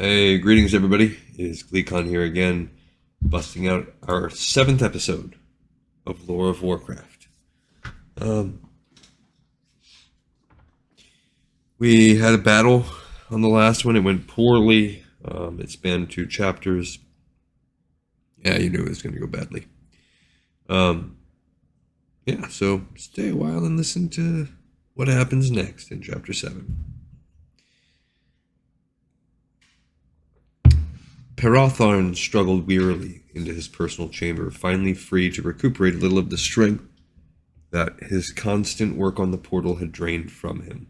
Hey, greetings everybody. It is Gleekon here again, busting out our 7th episode of Lore of Warcraft. We had a battle on the last one. It went poorly. It spanned 2 chapters. Yeah, you knew it was going to go badly. So stay a while and listen to what happens next in chapter 7. Peratharn struggled wearily into his personal chamber, finally free to recuperate a little of the strength that his constant work on the portal had drained from him.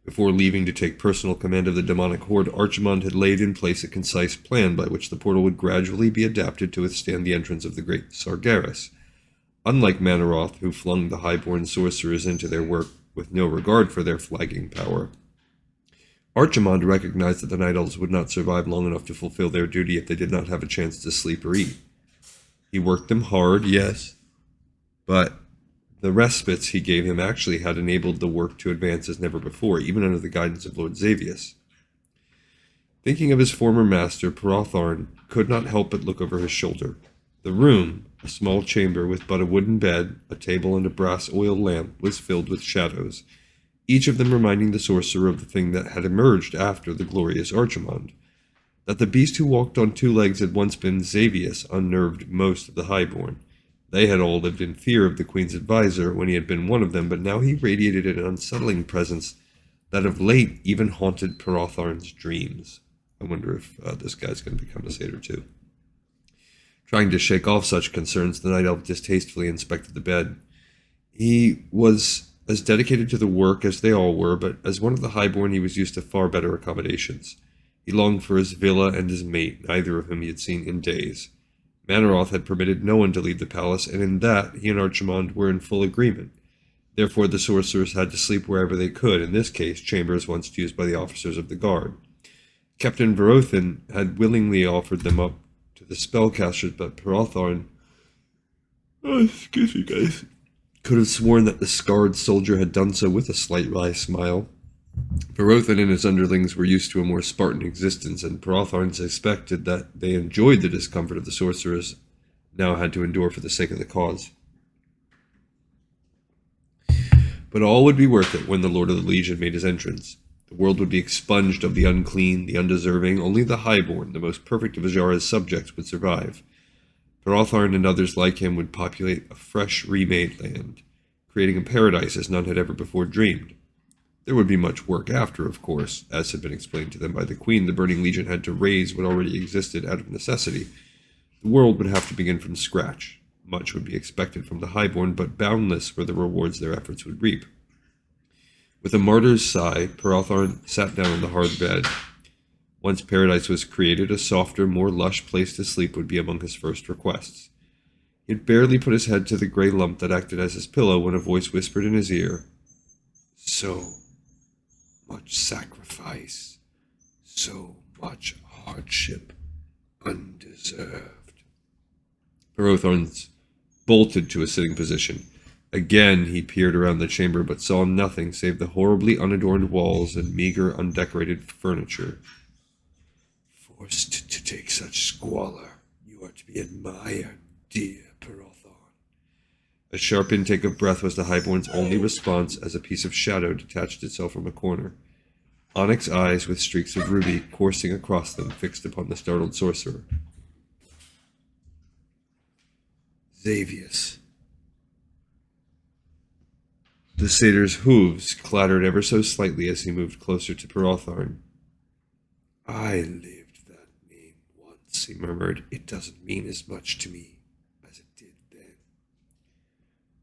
Before leaving to take personal command of the demonic horde, Archimond had laid in place a concise plan by which the portal would gradually be adapted to withstand the entrance of the great Sargeras. Unlike Manaroth, who flung the highborn sorcerers into their work with no regard for their flagging power, Archimond recognized that the Night Elves would not survive long enough to fulfill their duty if they did not have a chance to sleep or eat. He worked them hard, yes, but the respites he gave him actually had enabled the work to advance as never before, even under the guidance of Lord Xavius. Thinking of his former master, Peratharn could not help but look over his shoulder. The room, a small chamber with but a wooden bed, a table, and a brass oil lamp, was filled with shadows, each of them reminding the sorcerer of the thing that had emerged after the glorious Archimond. That the beast who walked on 2 legs had once been Xavius unnerved most of the highborn. They had all lived in fear of the Queen's advisor when he had been one of them, but now he radiated an unsettling presence that of late even haunted Peratharn's dreams. I wonder if this guy's going to become a satyr too. Trying to shake off such concerns, the Night Elf distastefully inspected the bed. He was as dedicated to the work as they all were, but as one of the highborn he was used to far better accommodations. He longed for his villa and his mate, neither of whom he had seen in days. Manaroth had permitted no one to leave the palace, and in that he and Archimond were in full agreement. Therefore the sorcerers had to sleep wherever they could, in this case chambers once used by the officers of the guard. Captain Verothin had willingly offered them up to the spellcasters, but Peratharn could have sworn that the scarred soldier had done so with a slight wry smile. Verothin and his underlings were used to a more Spartan existence, and Peratharn suspected that they enjoyed the discomfort of the sorcerers now had to endure for the sake of the cause. But all would be worth it when the Lord of the Legion made his entrance. The world would be expunged of the unclean, the undeserving. Only the highborn, the most perfect of Azshara's subjects, would survive. Peratharn and others like him would populate a fresh, remade land, creating a paradise as none had ever before dreamed. There would be much work after, of course. As had been explained to them by the Queen, the Burning Legion had to raise what already existed out of necessity. The world would have to begin from scratch. Much would be expected from the highborn, but boundless were the rewards their efforts would reap. With a martyr's sigh, Peratharn sat down on the hard bed. Once paradise was created, a softer, more lush place to sleep would be among his first requests. He had barely put his head to the gray lump that acted as his pillow when a voice whispered in his ear, "So much sacrifice, so much hardship, undeserved." Peratharn bolted to a sitting position. Again he peered around the chamber, but saw nothing save the horribly unadorned walls and meager, undecorated furniture. "Forced to take such squalor, you are to be admired, dear Peratharn." A sharp intake of breath was the highborn's only response as a piece of shadow detached itself from a corner. Onyx eyes with streaks of ruby coursing across them fixed upon the startled sorcerer. "Xavius." The satyr's hooves clattered ever so slightly as he moved closer to Peratharn. "I lived that name once," he murmured. "It doesn't mean as much to me as it did then.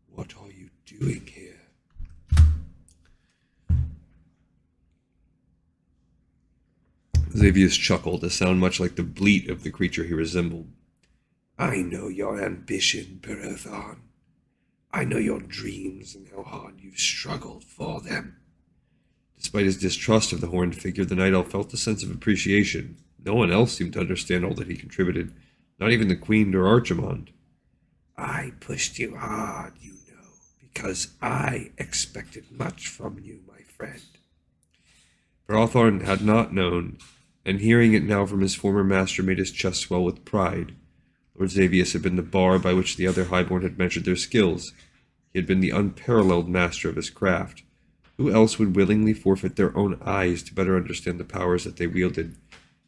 What are you doing here?" Xavius chuckled, a sound much like the bleat of the creature he resembled. "I know your ambition, Peratharn. I know your dreams and how hard you've struggled for them." Despite his distrust of the horned figure, the Night Elf felt a sense of appreciation. No one else seemed to understand all that he contributed, not even the Queen or Archimond. "I pushed you hard, you know, because I expected much from you, my friend." Peratharn had not known and hearing it now from his former master made his chest swell with pride. Lord Xavius had been the bar by which the other highborn had measured their skills. He had been the unparalleled master of his craft. Who else would willingly forfeit their own eyes to better understand the powers that they wielded?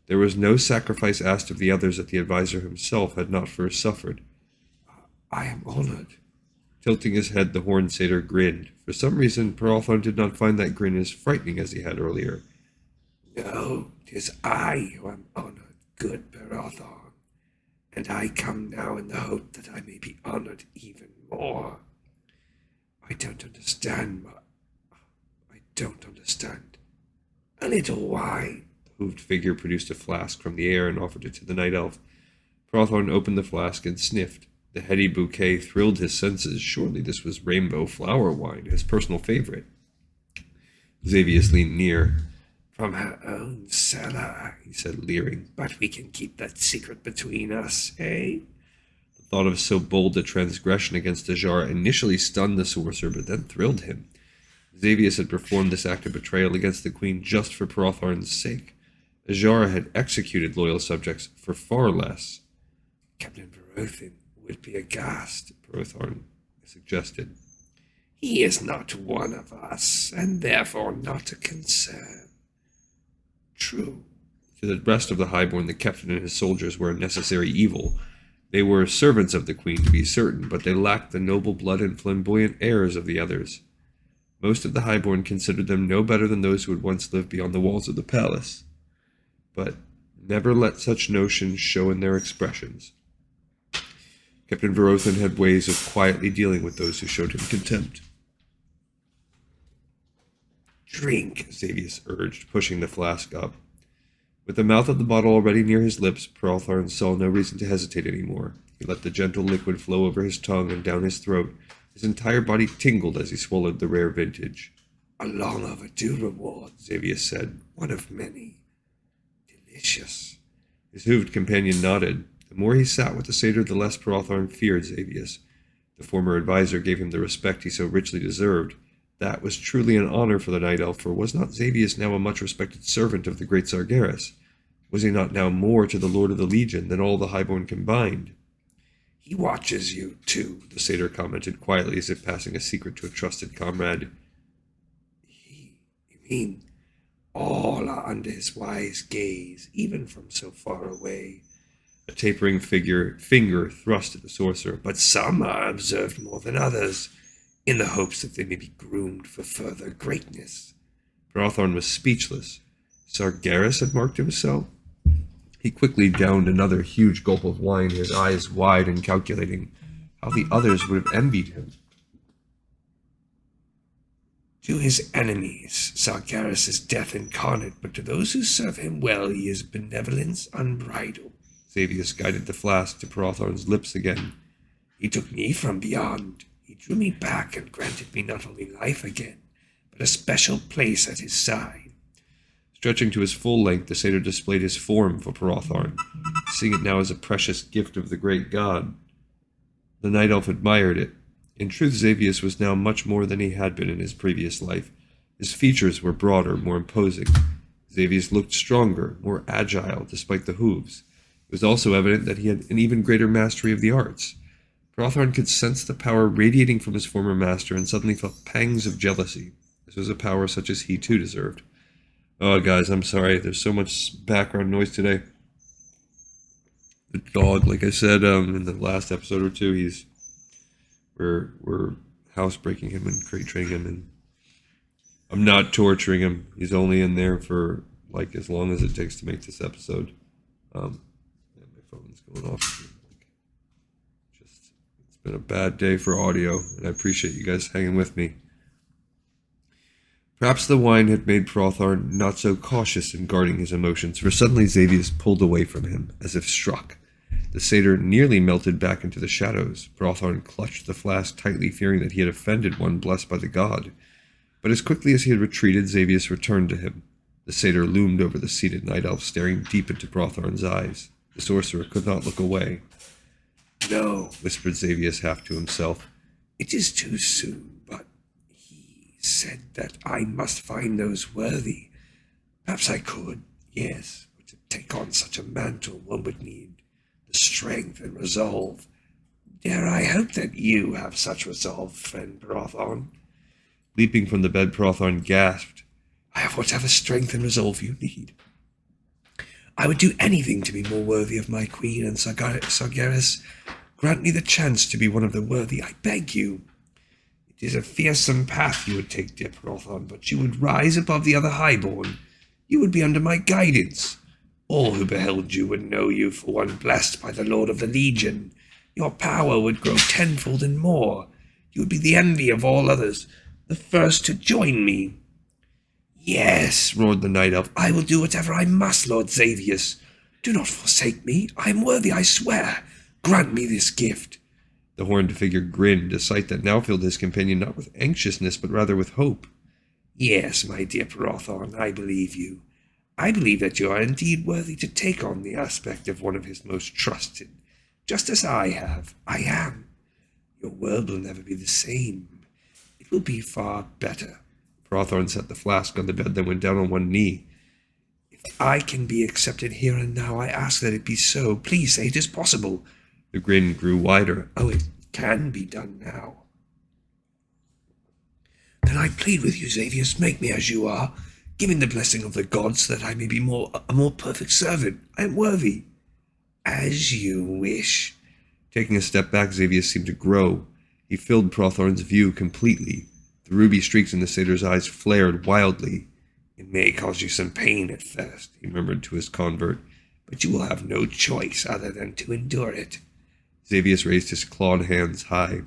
There was no sacrifice asked of the others that the advisor himself had not first suffered. I am honored. Tilting his head, the horned satyr grinned. For some reason, Perothon did not find that grin as frightening as he had earlier. No, 'tis I who am honored, good Perothon, and I come now in the hope that I may be honored even more. I don't understand. A little wine. The hooved figure produced a flask from the air and offered it to the night elf. Perothon opened the flask and sniffed. The heady bouquet thrilled his senses. Surely this was rainbow flower wine, his personal favorite. Xavius leaned near. From her own cellar, he said, leering. But we can keep that secret between us, eh? The thought of so bold a transgression against Ajar initially stunned the sorcerer, but then thrilled him. Xavius had performed this act of betrayal against the queen just for Perothorn's sake. Ajar had executed loyal subjects for far less. Captain Verothin would be aghast, Perothorn suggested. He is not one of us, and therefore not a concern. True. To the rest of the highborn, the captain and his soldiers were a necessary evil. They were servants of the queen, to be certain, but they lacked the noble blood and flamboyant airs of the others. Most of the highborn considered them no better than those who had once lived beyond the walls of the palace. But never let such notions show in their expressions. Captain Verothin had ways of quietly dealing with those who showed him contempt. Drink, Xavius urged, pushing the flask up. With the mouth of the bottle already near his lips, Perothorn saw no reason to hesitate any more. He let the gentle liquid flow over his tongue and down his throat. His entire body tingled as he swallowed the rare vintage. A long overdue reward, Xavius said. One of many. Delicious. His hooved companion nodded. The more he sat with the satyr, the less Perothorn feared Xavius. The former advisor gave him the respect he so richly deserved. That was truly an honor for the night elf, for was not Xavius now a much-respected servant of the great Sargeras? Was he not now more to the Lord of the Legion than all the highborn combined? He watches you, too, the satyr commented quietly, as if passing a secret to a trusted comrade. You mean all are under his wise gaze, even from so far away? A tapering finger thrust at the sorcerer. But some are observed more than others, in the hopes that they may be groomed for further greatness. Perothorn was speechless. Sargeras had marked him so? He quickly downed another huge gulp of wine, his eyes wide and calculating. How the others would have envied him. To his enemies, Sargeras is death incarnate, but to those who serve him well, he is benevolence unbridled. Xavius guided the flask to Perothorn's lips again. He took me from beyond. He drew me back and granted me not only life again, but a special place at his side. Stretching to his full length, the satyr displayed his form for Perothorn, seeing it now as a precious gift of the great god. The night elf admired it. In truth, Xavius was now much more than he had been in his previous life. His features were broader, more imposing. Xavius looked stronger, more agile, despite the hooves. It was also evident that he had an even greater mastery of the arts. Perothorn could sense the power radiating from his former master and suddenly felt pangs of jealousy. This was a power such as he too deserved. Oh, guys, I'm sorry. There's so much background noise today. The dog, like I said in the last episode or two, we're housebreaking him and crate training him, and I'm not torturing him. He's only in there for like as long as it takes to make this episode. Yeah, my phone's going off. It's been a bad day for audio, and I appreciate you guys hanging with me. Perhaps the wine had made Perothorn not so cautious in guarding his emotions, for suddenly Xavius pulled away from him, as if struck. The satyr nearly melted back into the shadows. Perothorn clutched the flask tightly, fearing that he had offended one blessed by the god. But as quickly as he had retreated, Xavius returned to him. The satyr loomed over the seated night elf, staring deep into Perothorn's eyes. The sorcerer could not look away. No, whispered Xavius half to himself. It is too soon. Said that I must find those worthy. Perhaps I could, yes, but To take on such a mantle, one would need the strength and resolve. Dare I hope that you have such resolve, friend Brothon? Leaping from the bed, Prothorn gasped. I have whatever strength and resolve you need. I would do anything to be more worthy of my queen and Sargeras. Grant me the chance to be one of the worthy, I beg you. It is a fearsome path you would take, dear Prothon, but you would rise above the other highborn. You would be under my guidance. All who beheld you would know you for one blessed by the Lord of the Legion. Your power would grow tenfold and more. You would be the envy of all others, the first to join me. Yes, roared the Night Elf, I will do whatever I must, Lord Xavius. Do not forsake me. I am worthy, I swear. Grant me this gift. The horned figure grinned, a sight that now filled his companion not with anxiousness, but rather with hope. Yes, my dear Prothon, I believe you. I believe that you are indeed worthy to take on the aspect of one of his most trusted, just as I have. I am. Your world will never be the same. It will be far better. Prothorn set the flask on the bed, then went down on one knee. If I can be accepted here and now, I ask that it be so. Please say it is possible. The grin grew wider. Oh, it can be done now. Then I plead with you, Xavius, make me as you are. Give me the blessing of the gods that I may be a more perfect servant. I am worthy. As you wish. Taking a step back, Xavius seemed to grow. He filled Prothorn's view completely. The ruby streaks in the satyr's eyes flared wildly. It may cause you some pain at first, he murmured to his convert, but you will have no choice other than to endure it. Xavius raised his clawed hands high.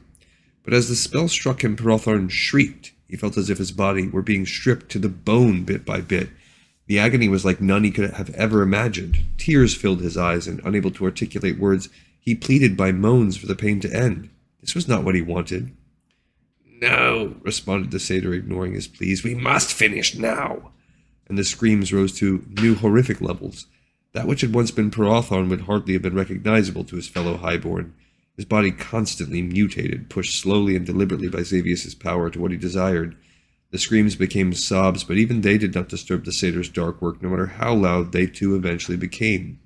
But as the spell struck him, Prothorn shrieked. He felt as if his body were being stripped to the bone bit by bit. The agony was like none he could have ever imagined. Tears filled his eyes, and unable to articulate words, he pleaded by moans for the pain to end. This was not what he wanted. No, responded the satyr, ignoring his pleas. We must finish now. And the screams rose to new horrific levels. That which had once been Prothorn would hardly have been recognizable to his fellow highborn. His body constantly mutated, pushed slowly and deliberately by Xavius's power to what he desired. The screams became sobs, but even they did not disturb the satyr's dark work, no matter how loud they too eventually became.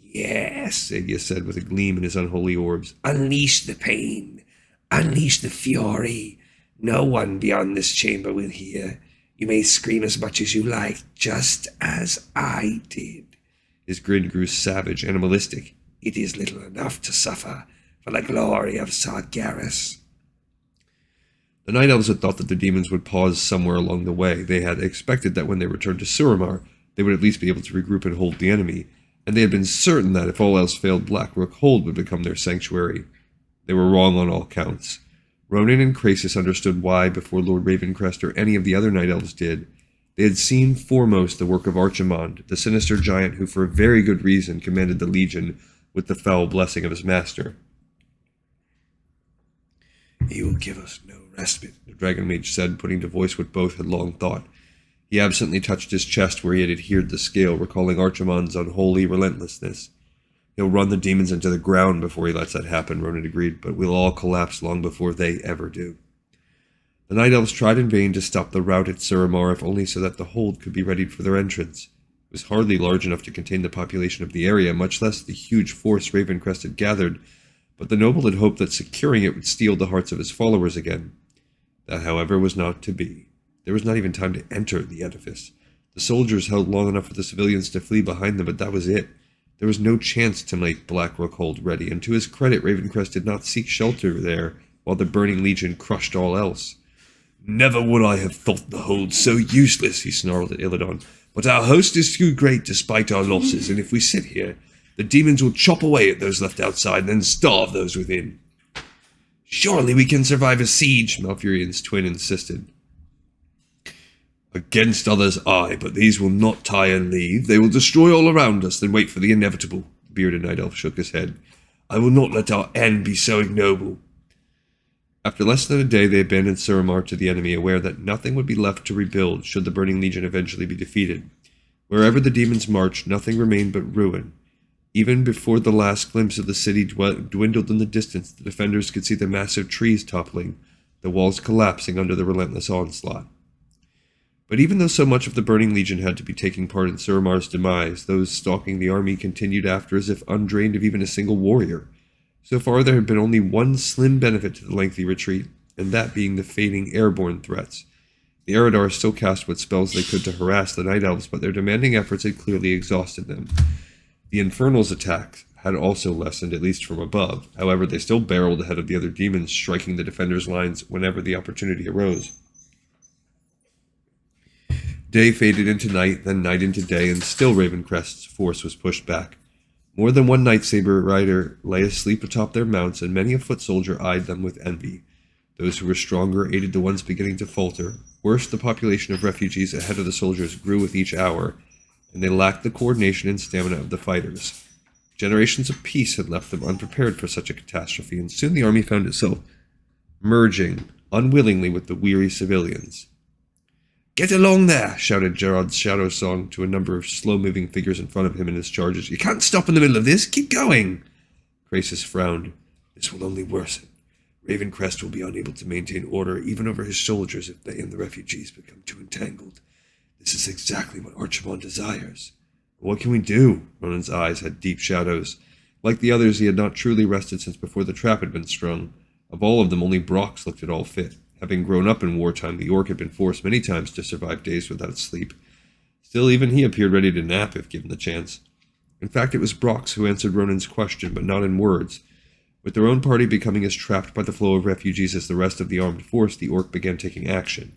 Yes, Xavius said with a gleam in his unholy orbs. Unleash the pain. Unleash the fury. No one beyond this chamber will hear. You may scream as much as you like, just as I did. His grin grew savage, animalistic. It is little enough to suffer for the glory of Sargeras. The Night Elves had thought that the demons would pause somewhere along the way. They had expected that when they returned to Suramar, they would at least be able to regroup and hold the enemy, and they had been certain that if all else failed, Blackrook Hold would become their sanctuary. They were wrong on all counts. Ronan and Krasis understood why before Lord Ravencrest or any of the other Night Elves did. They had seen foremost the work of Archimond, the sinister giant who for a very good reason commanded the Legion with the foul blessing of his master. He will give us no respite, the Dragon Mage said, putting to voice what both had long thought. He absently touched his chest where he had adhered the scale, recalling Archimond's unholy relentlessness. He'll run the demons into the ground before he lets that happen, Ronan agreed, but we'll all collapse long before they ever do. The Night Elves tried in vain to stop the rout at Suramar, if only so that the hold could be readied for their entrance. It was hardly large enough to contain the population of the area, much less the huge force Ravencrest had gathered, but the noble had hoped that securing it would steel the hearts of his followers again. That, however, was not to be. There was not even time to enter the edifice. The soldiers held long enough for the civilians to flee behind them, but that was it. There was no chance to make Blackrook Hold ready, and to his credit, Ravencrest did not seek shelter there, while the Burning Legion crushed all else. Never would I have thought the hold so useless, he snarled at Illidan. But our host is too great despite our losses, and if we sit here, the demons will chop away at those left outside and then starve those within. Surely we can survive a siege, Malfurion's twin insisted. Against others, aye, but these will not tie and leave. They will destroy all around us, then wait for the inevitable. The bearded Night Elf shook his head. I will not let our end be so ignoble. After less than a day, they abandoned Suramar to the enemy, aware that nothing would be left to rebuild should the Burning Legion eventually be defeated. Wherever the demons marched, nothing remained but ruin. Even before the last glimpse of the city dwindled in the distance, the defenders could see the massive trees toppling, the walls collapsing under the relentless onslaught. But even though so much of the Burning Legion had to be taking part in Suramar's demise, those stalking the army continued after as if undrained of even a single warrior. So far there had been only one slim benefit to the lengthy retreat, and that being the fading airborne threats. The Eridar still cast what spells they could to harass the Night Elves, but their demanding efforts had clearly exhausted them. The Infernal's attacks had also lessened, at least from above. However, they still barreled ahead of the other demons, striking the defenders' lines whenever the opportunity arose. Day faded into night, then night into day, and still Ravencrest's force was pushed back. More than one Nightsaber rider lay asleep atop their mounts, and many a foot soldier eyed them with envy. Those who were stronger aided the ones beginning to falter. Worse, the population of refugees ahead of the soldiers grew with each hour, and they lacked the coordination and stamina of the fighters. Generations of peace had left them unprepared for such a catastrophe, and soon the army found itself merging unwillingly with the weary civilians. "Get along there!" shouted Gerard's shadow song to a number of slow-moving figures in front of him in his charges. "You can't stop in the middle of this! Keep going!" Krasis frowned. "This will only worsen. Ravencrest will be unable to maintain order even over his soldiers if they and the refugees become too entangled. This is exactly what Archibald desires." "What can we do?" Ronan's eyes had deep shadows. Like the others, he had not truly rested since before the trap had been strung. Of all of them, only Brox looked at all fit. Having grown up in wartime, the orc had been forced many times to survive days without sleep. Still, even he appeared ready to nap if given the chance. In fact, it was Brox who answered Ronan's question, but not in words. With their own party becoming as trapped by the flow of refugees as the rest of the armed force, the orc began taking action.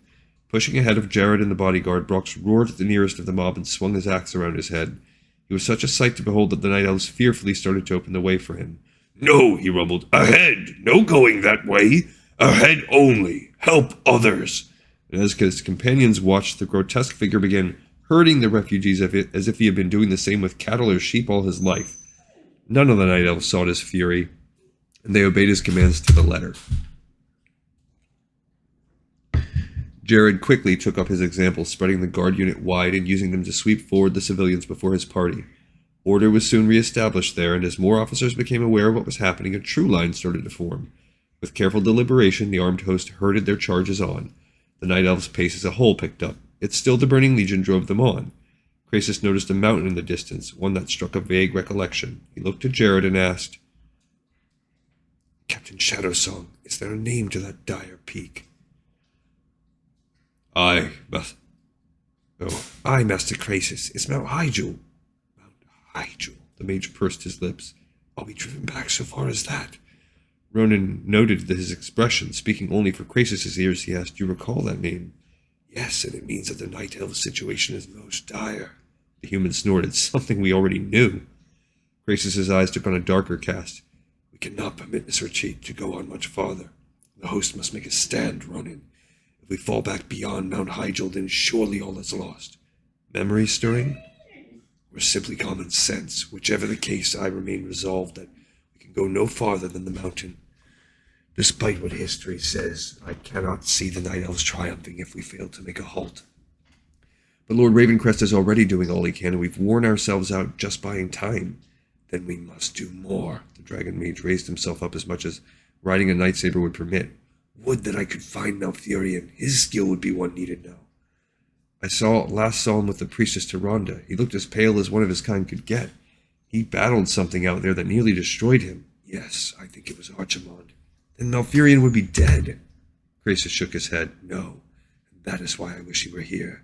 Pushing ahead of Jared and the bodyguard, Brox roared at the nearest of the mob and swung his axe around his head. He was such a sight to behold that the Night Elves fearfully started to open the way for him. "No," he rumbled. "Ahead! No going that way! Ahead only! Help others!" And as his companions watched, the grotesque figure began herding the refugees as if he had been doing the same with cattle or sheep all his life. None of the Night Elves sought his fury, and they obeyed his commands to the letter. Jared quickly took up his example, spreading the guard unit wide and using them to sweep forward the civilians before his party. Order was soon re-established there, and as more officers became aware of what was happening, a true line started to form. With careful deliberation, the armed host herded their charges on. The Night Elves' pace as a whole picked up, yet still the Burning Legion drove them on. Krasis noticed a mountain in the distance, one that struck a vague recollection. He looked at Jared and asked, "Captain Shadowsong, is there a name to that dire peak?" Aye, Master Krasis. It's Mount Hyjal." "Mount Hyjal," the mage pursed his lips. "Are we driven back so far as that?" Ronan noted his expression. Speaking only for Krasis' ears, he asked, "Do you recall that name?" "Yes, and it means that the Night Elf situation is most dire." The human snorted. "Something we already knew." Krasis' eyes took on a darker cast. "We cannot permit this retreat to go on much farther. The host must make a stand, Ronan. If we fall back beyond Mount Hyjal, then surely all is lost. Memory stirring? Or simply common sense? Whichever the case, I remain resolved that we can go no farther than the mountain. Despite what history says, I cannot see the Night Elves triumphing if we fail to make a halt. But Lord Ravencrest is already doing all he can, and we've worn ourselves out just buying time. Then we must do more." The dragon mage raised himself up as much as riding a lightsaber would permit. "Would that I could find Malfurion. His skill would be one needed now. I last saw him with the priestess Tyrande. He looked as pale as one of his kind could get. He battled something out there that nearly destroyed him. Yes, I think it was Archimond. Then Malfurion would be dead." Krasis shook his head. "No, and that is why I wish he were here.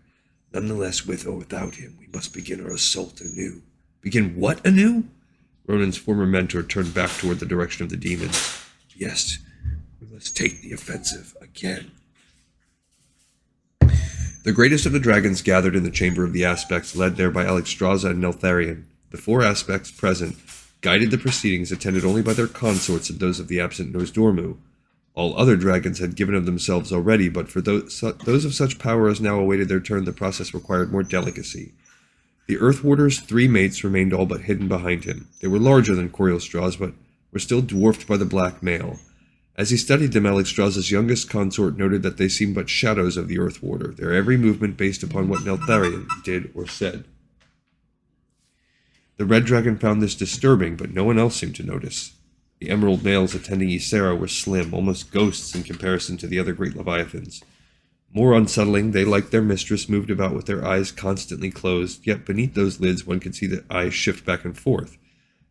Nonetheless, with or without him, we must begin our assault anew." "Begin what anew?" Ronan's former mentor turned back toward the direction of the demons. "Yes, we must take the offensive again." The greatest of the dragons gathered in the Chamber of the Aspects, led there by Alexstrasza and Neltharion. The 4 Aspects present guided the proceedings, attended only by their consorts and those of the absent Nosdormu. All other dragons had given of themselves already, but for those of such power as now awaited their turn, the process required more delicacy. The Earth Warder's 3 mates remained all but hidden behind him. They were larger than Corielstrasz, but were still dwarfed by the black male. As he studied them, Alexstrasza's youngest consort noted that they seemed but shadows of the Earth Warder, their every movement based upon what Neltharion did or said. The Red Dragon found this disturbing, but no one else seemed to notice. The emerald males attending Ysera were slim, almost ghosts in comparison to the other great leviathans. More unsettling, they, like their mistress, moved about with their eyes constantly closed, yet beneath those lids one could see the eyes shift back and forth.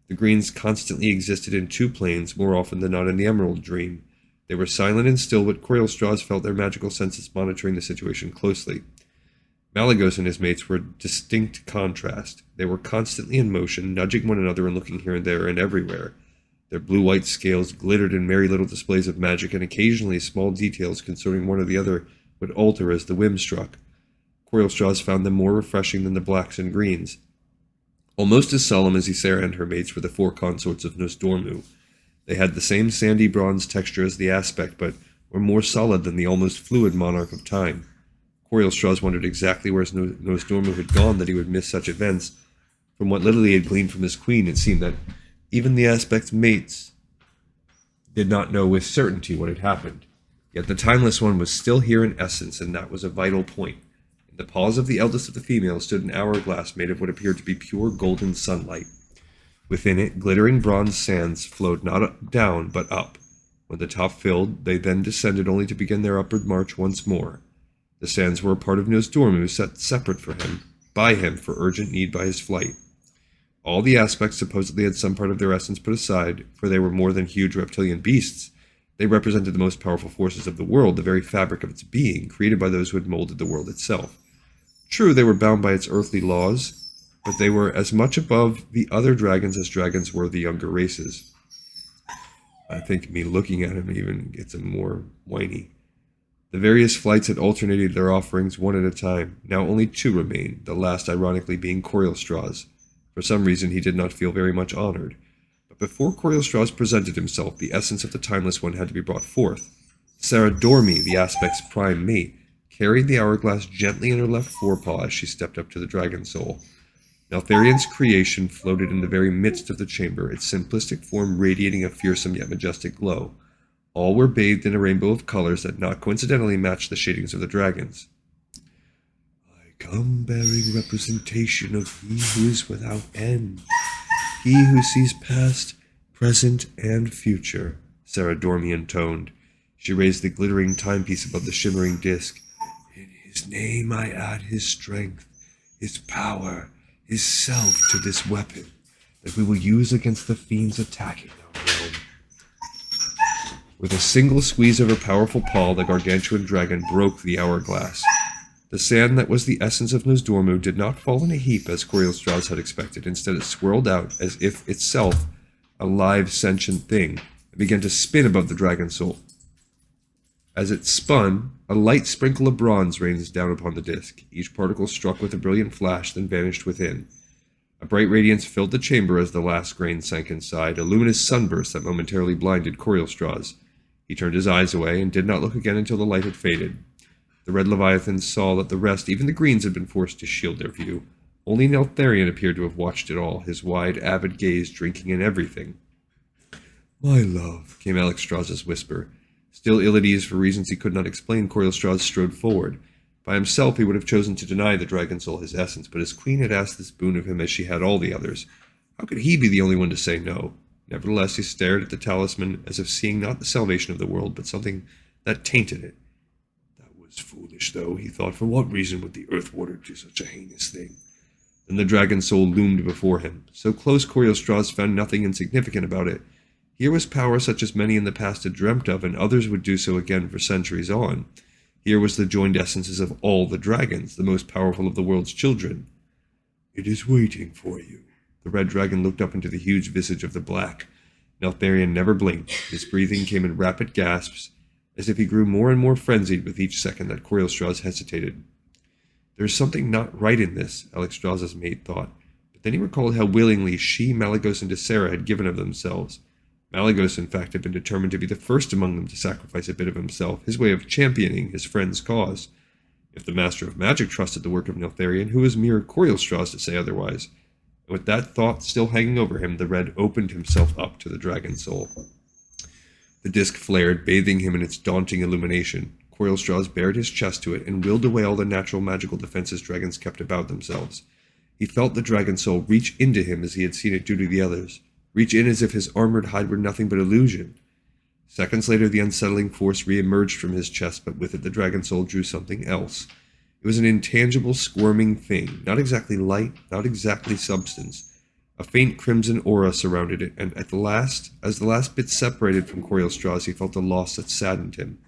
The greens constantly existed in two planes, more often than not in the Emerald Dream. They were silent and still, but Coilstraws felt their magical senses monitoring the situation closely. Malagos and his mates were a distinct contrast. They were constantly in motion, nudging one another and looking here and there and everywhere. Their blue-white scales glittered in merry little displays of magic, and occasionally small details concerning one or the other would alter as the whim struck. Coilstraws found them more refreshing than the blacks and greens. Almost as solemn as Ysera and her mates were the four consorts of Nosdormu. They had the same sandy bronze texture as the aspect, but were more solid than the almost fluid monarch of time. Coilstraws wondered exactly where Nosdormu had gone that he would miss such events. From what little he had gleaned from his queen, it seemed that even the aspect's mates did not know with certainty what had happened. Yet the Timeless One was still here in essence, and that was a vital point. In the paws of the eldest of the females stood an hourglass made of what appeared to be pure golden sunlight. Within it, glittering bronze sands flowed not down, but up. When the top filled, they then descended only to begin their upward march once more. The sands were a part of Nosdormu, set separate by him for urgent need by his flight. All the aspects supposedly had some part of their essence put aside, for they were more than huge reptilian beasts. They represented the most powerful forces of the world, the very fabric of its being, created by those who had molded the world itself. True, they were bound by its earthly laws, but they were as much above the other dragons as dragons were the younger races. I think me looking at him even gets him more whiny. The various flights had alternated their offerings one at a time. Now only two remained, the last ironically being Coilstraws. For some reason he did not feel very much honored. But before Coilstraws presented himself, the essence of the Timeless One had to be brought forth. Sarah Dormy, the aspect's prime mate, carried the hourglass gently in her left forepaw as she stepped up to the dragon soul. Neltharian's creation floated in the very midst of the chamber, its simplistic form radiating a fearsome yet majestic glow. All were bathed in a rainbow of colors that not coincidentally matched the shadings of the dragons. I come bearing representation of he who is without end, he who sees past, present, and future, Sarah Dormy intoned. She raised the glittering timepiece above the shimmering disk. In his name I add his strength, his power, his self to this weapon that we will use against the fiends attacking our realm. With a single squeeze of her powerful paw, the gargantuan dragon broke the hourglass. The sand that was the essence of Nosdormu did not fall in a heap as Coilstraws had expected. Instead, it swirled out as if itself a live, sentient thing, and began to spin above the dragon soul. As it spun, a light sprinkle of bronze rains down upon the disk. Each particle struck with a brilliant flash, then vanished within. A bright radiance filled the chamber as the last grain sank inside, a luminous sunburst that momentarily blinded Coilstraws. He turned his eyes away and did not look again until the light had faded. The red leviathans saw that the rest, even the greens, had been forced to shield their view. Only Neltharion appeared to have watched it all, his wide, avid gaze drinking in everything. "My love," came Alexstrasza's whisper. Still ill at ease for reasons he could not explain, Coilstraws strode forward. By himself he would have chosen to deny the dragon soul his essence, but his queen had asked this boon of him as she had all the others. How could he be the only one to say no? Nevertheless, he stared at the talisman as if seeing not the salvation of the world, but something that tainted it. That was foolish, though, he thought. For what reason would the Earth Warder do such a heinous thing? Then the dragon soul loomed before him. So close, Coilstraws found nothing insignificant about it. Here was power such as many in the past had dreamt of, and others would do so again for centuries on. Here was the joined essences of all the dragons, the most powerful of the world's children. "It is waiting for you." The red dragon looked up into the huge visage of the black. Neltharion never blinked. His breathing came in rapid gasps, as if he grew more and more frenzied with each second that Coilstraws hesitated. There is something not right in this, Alexstrasza's mate thought, but then he recalled how willingly she, Malagos, and Ysera had given of themselves. Malagos, in fact, had been determined to be the first among them to sacrifice a bit of himself, his way of championing his friend's cause. If the Master of Magic trusted the work of Neltharion, who was mere Coilstraws to say otherwise? And with that thought still hanging over him, the red opened himself up to the dragon soul. The disk flared, bathing him in its daunting illumination. Coilstraws bared his chest to it and willed away all the natural magical defenses dragons kept about themselves. He felt the dragon soul reach into him as he had seen it do to the others, reach in as if his armored hide were nothing but illusion. Seconds later, the unsettling force re-emerged from his chest, but with it the dragon soul drew something else. It was an intangible, squirming thing, not exactly light, not exactly substance. A faint crimson aura surrounded it, and as the last bit separated from Corielstrasz, he felt a loss that saddened him.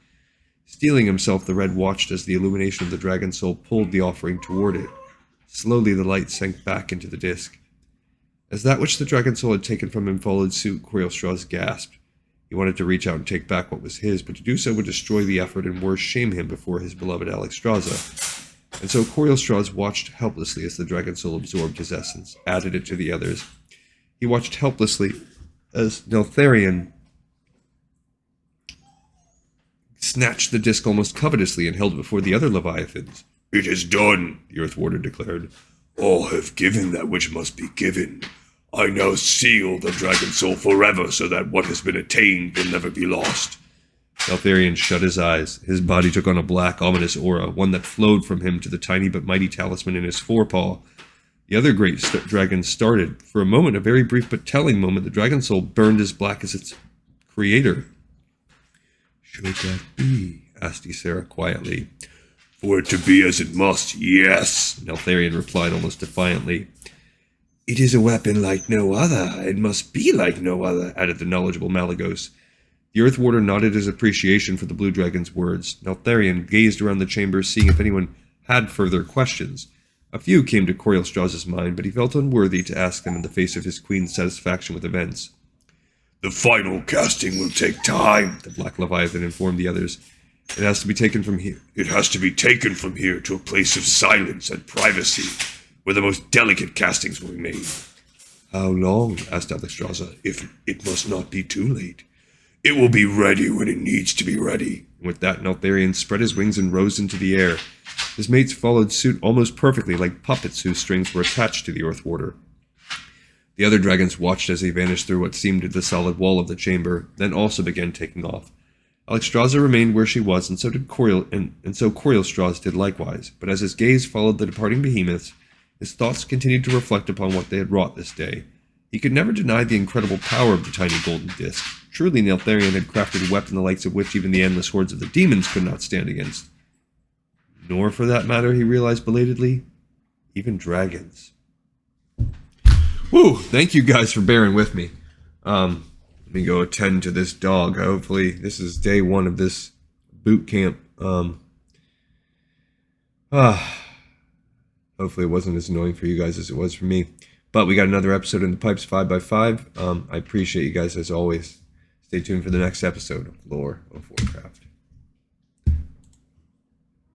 Steeling himself, the Red watched as the illumination of the dragon soul pulled the offering toward it. Slowly, the light sank back into the disk. As that which the dragon soul had taken from him followed suit, Corielstrasz gasped. He wanted to reach out and take back what was his, but to do so would destroy the effort and worse, shame him before his beloved Alexstrasza. And so Corielstrasz watched helplessly as the dragon soul absorbed his essence, added it to the others. He watched helplessly as Neltharion snatched the disc almost covetously and held it before the other Leviathans. "It is done," the Earth Warder declared. "All have given that which must be given. I now seal the dragon soul forever so that what has been attained will never be lost." Neltharion shut his eyes. His body took on a black, ominous aura, one that flowed from him to the tiny but mighty talisman in his forepaw. The other great dragon started. For a moment, a very brief but telling moment, the dragon soul burned as black as its creator. "Should that be?" asked Ysera quietly. "For it to be as it must, yes," Neltharion replied almost defiantly. "It is a weapon like no other. It must be like no other," added the knowledgeable Malygos. The Earth Warder nodded his appreciation for the Blue Dragon's words. Neltharion gazed around the chamber, seeing if anyone had further questions. A few came to Corielstrasz's mind, but he felt unworthy to ask them in the face of his queen's satisfaction with events. "The final casting will take time," the Black Leviathan informed the others. "It has to be taken from here. It has to be taken from here to a place of silence and privacy, where the most delicate castings will be made." "How long?" asked Alexstrasza. "If it must not be too late. It will be ready when it needs to be ready." And with that, Neltharion spread his wings and rose into the air. His mates followed suit almost perfectly, like puppets whose strings were attached to the Earth Warder. The other dragons watched as he vanished through what seemed the solid wall of the chamber, then also began taking off. Alexstrasza remained where she was, and so did Corielstrasz did likewise. But as his gaze followed the departing behemoths, his thoughts continued to reflect upon what they had wrought this day. He could never deny the incredible power of the tiny golden disc. Truly, Neltharion had crafted a weapon the likes of which even the endless hordes of the demons could not stand against. Nor, for that matter, he realized belatedly, even dragons. Woo! Thank you guys for bearing with me. Let me go attend to this dog. Hopefully, this is day one of this boot camp. Hopefully it wasn't as annoying for you guys as it was for me. But we got another episode in the pipes 5x5. I appreciate you guys as always. Stay tuned for the next episode of Lore of Warcraft.